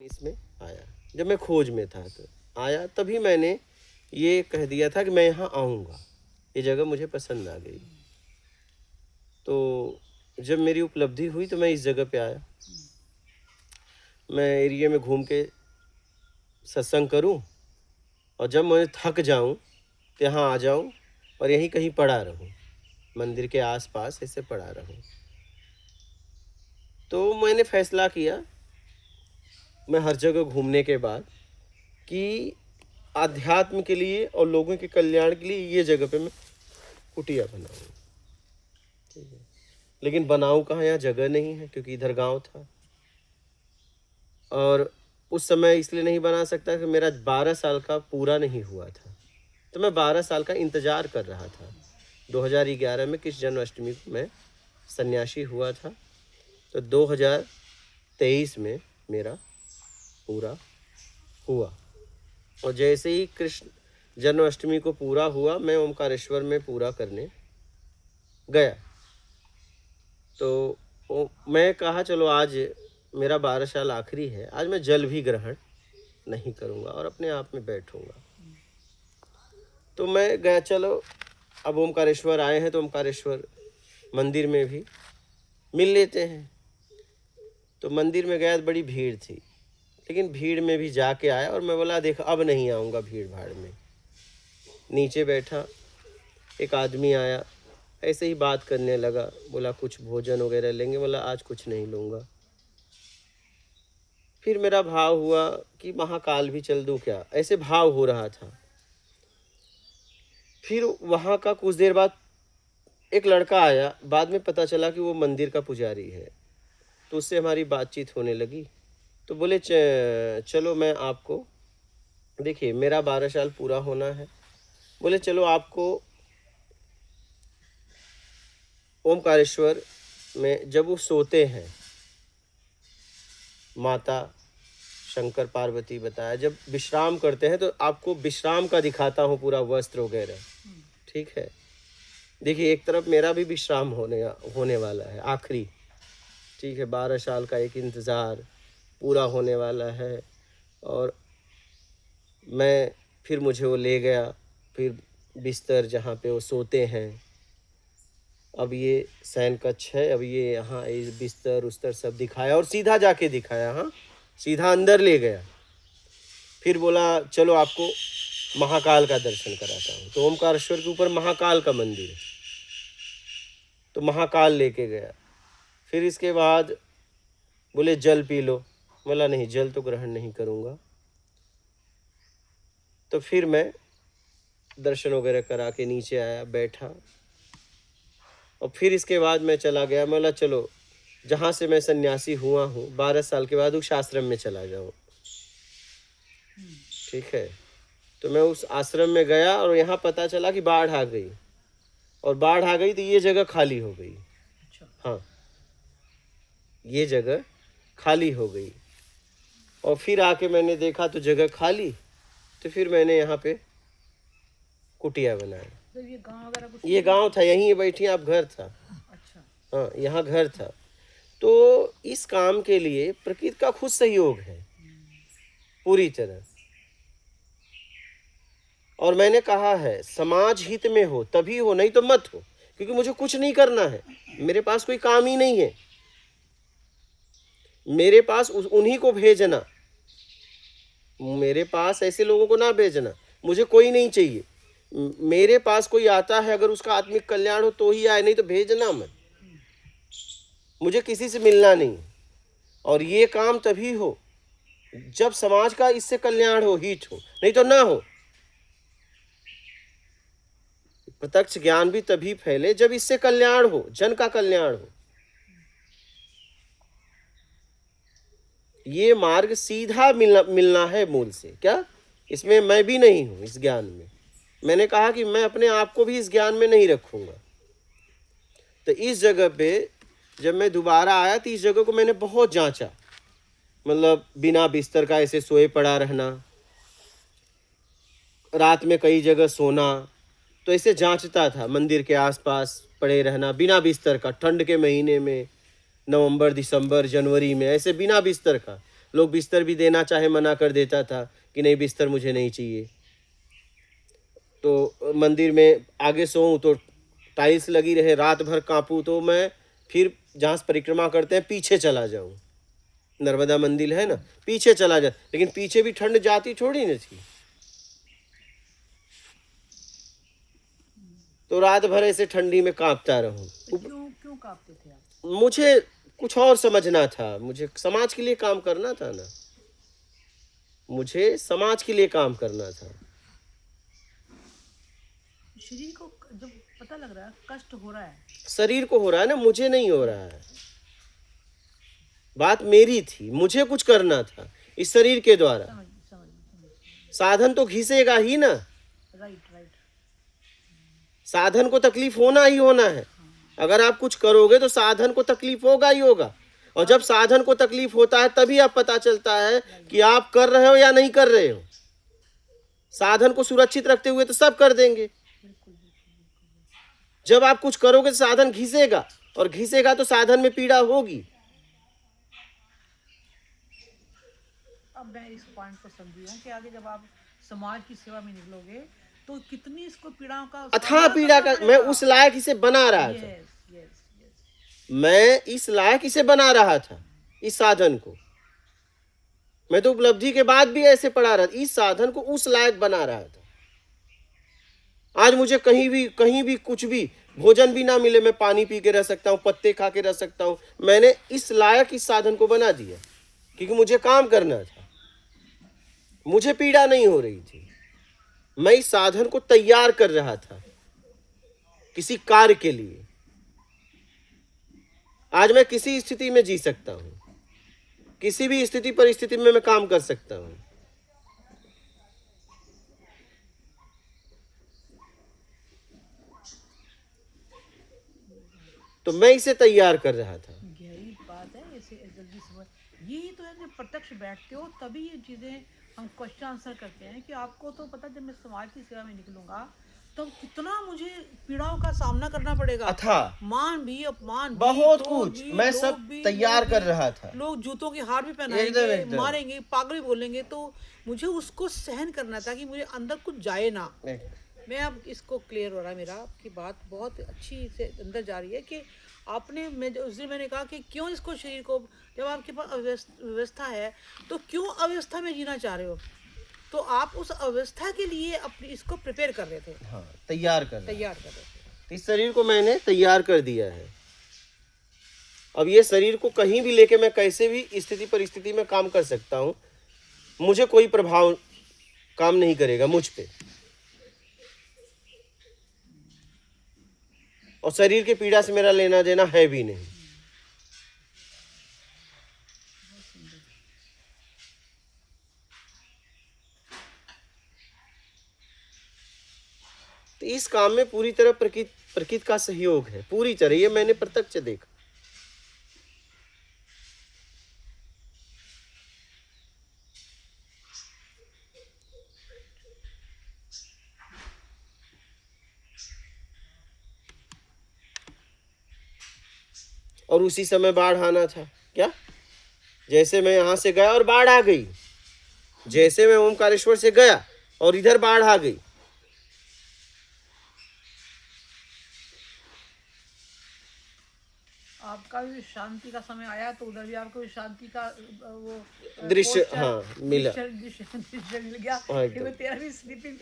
इसमें आया, जब मैं खोज में था तो आया, तभी मैंने ये कह दिया था कि मैं यहाँ आऊँगा, ये जगह मुझे पसंद आ गई। तो जब मेरी उपलब्धि हुई तो मैं इस जगह पे आया। मैं एरिया में घूम के सत्संग करूं और जब मैं थक जाऊं तो यहाँ आ जाऊं और यहीं कहीं पड़ा रहूं, मंदिर के आसपास ऐसे पड़ा रहूं। तो मैंने फैसला किया, मैं हर जगह घूमने के बाद, कि आध्यात्म के लिए और लोगों के कल्याण के लिए ये जगह पे मैं कुटिया बनाऊँ। ठीक है, लेकिन बनाऊँ कहाँ, यहाँ जगह नहीं है क्योंकि इधर गांव था। और उस समय इसलिए नहीं बना सकता कि मेरा 12 साल का पूरा नहीं हुआ था, तो मैं 12 साल का इंतज़ार कर रहा था। 2011 में कृष्ण जन्माष्टमी को मैं सन्यासी हुआ था, तो 2023 में मेरा पूरा हुआ। और जैसे ही कृष्ण जन्माष्टमी को पूरा हुआ, मैं ओमकारेश्वर में पूरा करने गया। तो मैं कहा चलो आज मेरा 12 साल आखिरी है, आज मैं जल भी ग्रहण नहीं करूँगा और अपने आप में बैठूँगा। तो मैं गया, चलो अब ओमकारेश्वर आए हैं तो ओमकारेश्वर मंदिर में भी मिल लेते हैं। तो मंदिर में गया तो बड़ी भीड़ थी, लेकिन भीड़ में भी जाके आया और मैं बोला देख अब नहीं आऊँगा भीड़ भाड़ में। नीचे बैठा, एक आदमी आया, ऐसे ही बात करने लगा, बोला कुछ भोजन वगैरह लेंगे, बोला आज कुछ नहीं लूँगा। फिर मेरा भाव हुआ कि महाकाल भी चल दूँ क्या, ऐसे भाव हो रहा था। फिर वहाँ का कुछ देर बाद एक लड़का आया, बाद में पता चला कि वो मंदिर का पुजारी है, तो उससे हमारी बातचीत होने लगी। तो बोले चलो मैं आपको, देखिए मेरा 12 साल पूरा होना है, बोले चलो आपको ओमकारेश्वर में जब वो सोते हैं, माता शंकर पार्वती बताया, जब विश्राम करते हैं तो आपको विश्राम का दिखाता हूँ पूरा वस्त्र वगैरह। ठीक है, देखिए एक तरफ मेरा भी विश्राम होने वाला है आखिरी। ठीक है, 12 साल का एक इंतज़ार पूरा होने वाला है। और मैं फिर मुझे वो ले गया, फिर बिस्तर जहाँ पे वो सोते हैं, अब ये शयन कक्ष है, अब ये यहाँ इस बिस्तर उस्तर सब दिखाया और सीधा जाके दिखाया, हाँ सीधा अंदर ले गया। फिर बोला चलो आपको महाकाल का दर्शन कराता हूँ। तो ओमकारेश्वर के ऊपर महाकाल का मंदिर है, तो महाकाल लेके गया। फिर इसके बाद बोले जल पी लो, बोला नहीं जल तो ग्रहण नहीं करूँगा। तो फिर मैं दर्शन वगैरह करा के नीचे आया, बैठा, और फिर इसके बाद मैं चला गया। मैं बोला चलो जहाँ से मैं सन्यासी हुआ हूँ 12 साल के बाद उस आश्रम में चला जाऊँ। ठीक है, तो मैं उस आश्रम में गया और यहाँ पता चला कि बाढ़ आ गई, और बाढ़ आ गई तो ये जगह खाली हो गई। हाँ, ये जगह खाली हो गई। और फिर आके मैंने देखा तो जगह खाली, तो फिर मैंने यहाँ पे कुटिया बनाया। तो ये गांव वगैरह कुछ ये गांव था, यहीं बैठी आप, घर था। अच्छा। हाँ, यहाँ घर था। तो इस काम के लिए प्रकृति का खुद सहयोग है पूरी तरह। और मैंने कहा है समाज हित में हो तभी हो, नहीं तो मत हो, क्योंकि मुझे कुछ नहीं करना है, मेरे पास कोई काम ही नहीं है। मेरे पास उन्हीं को भेजना, मेरे पास ऐसे लोगों को ना भेजना, मुझे कोई नहीं चाहिए। मेरे पास कोई आता है अगर उसका आत्मिक कल्याण हो तो ही आए, नहीं तो भेजना मत, मुझे किसी से मिलना नहीं। और ये काम तभी हो जब समाज का इससे कल्याण हो, हित हो, नहीं तो ना हो। प्रत्यक्ष ज्ञान भी तभी फैले जब इससे कल्याण हो, जन का कल्याण हो। ये मार्ग सीधा मिलना है मूल से। क्या इसमें मैं भी नहीं हूं, इस ज्ञान में मैंने कहा कि मैं अपने आप को भी इस ज्ञान में नहीं रखूंगा। तो इस जगह पे जब मैं दोबारा आया तो इस जगह को मैंने बहुत जांचा, मतलब बिना बिस्तर का ऐसे सोए पड़ा रहना, रात में कई जगह सोना, तो ऐसे जांचता था। मंदिर के आसपास पड़े रहना बिना बिस्तर का, ठंड के महीने में, नवंबर दिसंबर जनवरी में, ऐसे बिना बिस्तर का। लोग बिस्तर भी देना चाहे मना कर देता था कि नहीं बिस्तर मुझे नहीं चाहिए। तो मंदिर में आगे सोऊं तो टाइल्स लगी रहे, रात भर कांपूं तो मैं फिर जहाँ से परिक्रमा करते हैं पीछे चला जाऊं, नर्मदा मंदिर है ना, पीछे चला जा, लेकिन पीछे भी ठंड जाती थोड़ी न थी। तो रात भर ऐसे ठंडी में कांपता रहूं। तो क्यों क्यों कांपते थे आप? मुझे कुछ और समझना था, मुझे समाज के लिए काम करना था ना, मुझे समाज के लिए काम करना था। शरीर को जब पता लग रहा है कष्ट हो रहा है, शरीर को हो रहा है ना, मुझे नहीं हो रहा है। बात मेरी थी, मुझे कुछ करना था इस शरीर के द्वारा। समझ साधन तो घिसेगा ही ना, राइट राइट। साधन को तकलीफ होना ही होना है। अगर आप कुछ करोगे तो साधन को तकलीफ होगा ही होगा, और जब साधन को तकलीफ होता है तभी आप पता चलता है कि आप कर रहे हो या नहीं कर रहे हो। साधन को सुरक्षित रखते हुए तो सब कर देंगे, जब आप कुछ करोगे तो साधन घिसेगा, और घिसेगा तो साधन में पीड़ा होगी। अब मैं इस पॉइंट को समझी हूँ कि आगे जब आप समाज की सेवा में निकलोगे तो कितनी इसको पीड़ाओं का अथाह पीड़ा का मैं उस लायक इसे बना रहा था, यस यस यस। मैं इस लायक इसे बना रहा था, इस साधन को। मैं तो उपलब्धि के बाद भी ऐसे पढ़ा रहा था, इस साधन को उस लायक बना रहा था। आज मुझे कहीं भी कुछ भी भोजन भी ना मिले, मैं पानी पी के रह सकता हूँ, पत्ते खा के रह सकता हूँ। मैंने इस लायक इस साधन को बना दिया क्योंकि मुझे काम करना था, मुझे पीड़ा नहीं हो रही थी। मैं इस साधन को तैयार कर रहा था किसी कार्य के लिए। आज मैं किसी स्थिति में जी सकता हूं, किसी भी स्थिति परिस्थिति में मैं काम कर सकता हूं। तो मैं इसे तैयार कर रहा था। गहरी बात है, ऐसे जल्दी समझ। यही तो है, जब प्रत्यक्ष बैठते हो तभी ये चीज़ें हम क्वेश्चन आंसर करते हैं कि आपको तो पता, जब मैं समाज की सेवा में निकलूंगा तब कितना मुझे पीड़ाओं का सामना करना पड़ेगा। अथा मान भी, अपमान भी, बहुत क्रोध कुछ भी, मैं लोग सब भी, तैयार लोग कर भी, रहा था। लोग जूतों के हार भी एकदम पहनाएंगे, एकदम मारेंगे, पागल भी बोलेंगे, तो मुझे उसको सहन करना था कि मुझे अंदर कुछ जाए ना। मैं अब इसको क्लियर हो रहा है मेरा, आपकी बात बहुत अच्छी से अंदर जा रही है कि आपने, मैं उस दिन मैंने कहा कि क्यों इसको शरीर को, जब आपके पास व्यवस्था है तो क्यों अव्यवस्था में जीना चाह रहे हो, तो आप उस अवस्था के लिए अपनी इसको प्रिपेयर कर रहे थे। हाँ, तैयार कर रहे थे। इस शरीर को मैंने तैयार कर दिया है। अब ये शरीर को कहीं भी लेके मैं कैसे भी स्थिति परिस्थिति में काम कर सकता हूँ, मुझे कोई प्रभाव काम नहीं करेगा मुझ पे, और शरीर के पीड़ा से मेरा लेना देना है भी नहीं। तो इस काम में पूरी तरह प्रकृति का सहयोग है, पूरी तरह। ये मैंने प्रत्यक्ष देखा। और उसी समय बाढ़ आना था क्या? जैसे मैं यहां से गया और बाढ़ आ गई, जैसे मैं ओमकारेश्वर से गया और इधर बाढ़ आ गई। आपका भी शांति का समय आया तो उधर भी आपको भी शांति का वो दृश्य, posture, हाँ, मिला। दृश्य मिल गया। हाँ, एकदम। फिर तेरा भी स्लीपिंग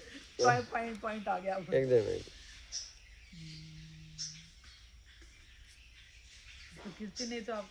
पॉइंट आ गया। एकदम। तो कीर्ति ने तो आपको